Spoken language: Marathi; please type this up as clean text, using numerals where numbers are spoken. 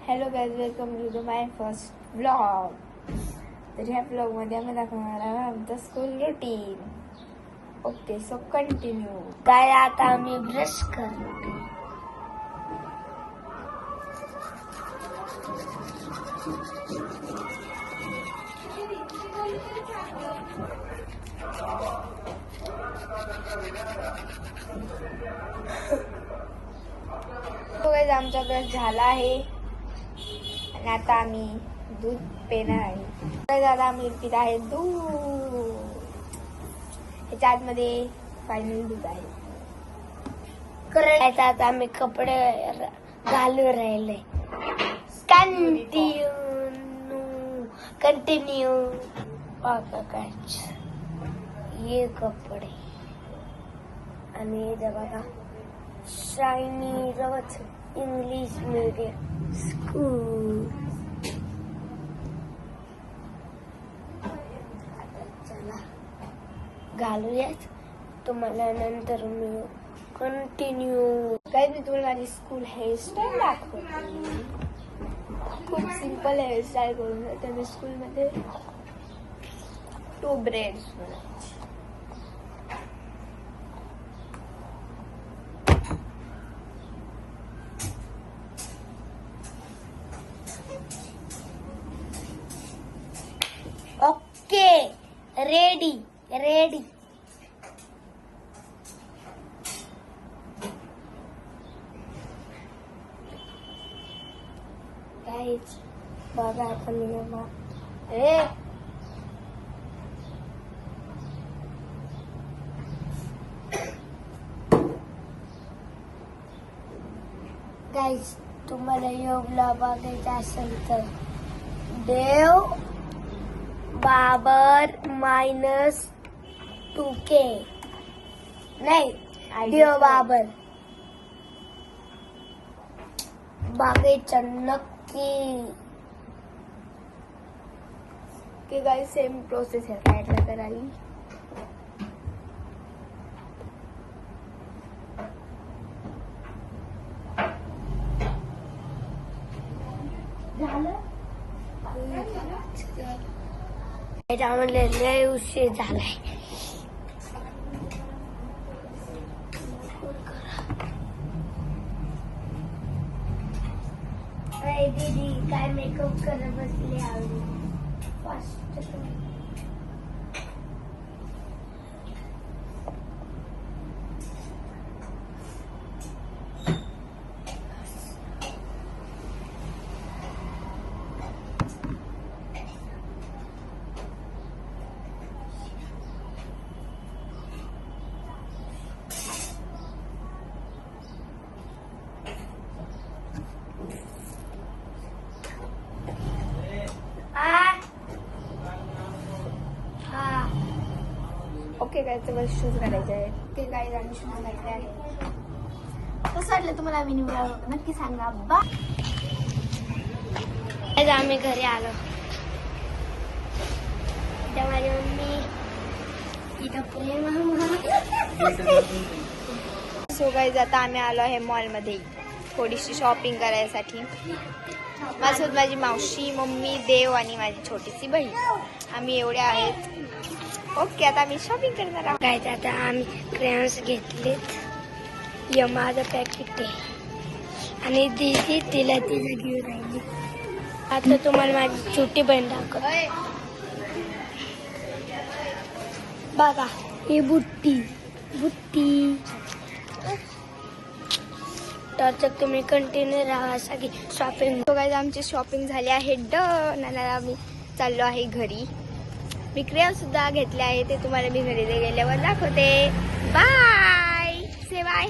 Hello guys, welcome to my first vlog. तर ह्या व्लॉगमध्ये आम्ही दाखवणार आहे आमचं school routine. Okay, so continue. काय आता आम्ही ब्रश करतो. तो गाईज आमचा ब्रश झाला आहे आणि आता आम्ही दूध पिणार आहे. गाईज आता आम्ही पित आहे दूध. ह्याच्या आतमध्ये फायनल दूध आहे. करायचं आता आम्ही कपडे घालून राहिले. कंटिन्यू बघा काय हे कपडे आणि हे बघा शायनी रवच इंग्लिश मीडियम स्कूल. चला घालूयात, तुम्हाला नंतर मी कंटिन्यू. काही मी तुम्हाला माझी स्कूल हेअरस्टाईल दाखवते. खूप सिंपल हेअरस्टाईल करून जाते मी स्कूलमध्ये. 2 ब्रेड्स बनायचे. Okay, ready ready. गाईज बघा आपण गाईज तुम्हाला योगला बघायचं असेल तर देव बाबर -2K नाही, देव बाबर बघायचं नक्की. की गाईज सेम प्रोसेस आहे काय करायला. त्याच्यामध्ये लय उशीर झालाय. दीदी काय मेकअप करत बसले आवडी फास्ट. ओके गाईज, मला शूज घालायचे आहेत. ते गाईज आम्ही शूज घातले आहेत. कसं वाटलं तुम्हाला मिनी व्लॉग नक्की सांगा. आम्ही घरी आलो. माझी मम्मी इथं सो गाईज आता आम्ही आलो आहे मॉलमध्ये थोडीशी शॉपिंग करायसाठी. माझ्यासोबत माझी मावशी, मम्मी, देव आणि माझी छोटीशी बहीण. आम्ही एवढ्या आहेत. ओके, आता आम्ही शॉपिंग करणार आहोत. काय आता आम्ही क्रेयॉन्स घेतलेत. माझं पॅकेट आहे आणि दीदी तिला तिला घेऊन राहिली. आता तुम्हाला माझी छोटी बहीण दाखव. बघा ही बुट्टी तर तुम्ही कंटिन्यू राहा सगळी शॉपिंग. सो गाईज आमची शॉपिंग झाली आहे डन आणि आम्ही चाललो आहे घरी. मी क्रेयॉन सुद्धा घेतले आहे, ते तुम्हाला मी घरी गेल्यावर दाखवते. बाय, से बाय.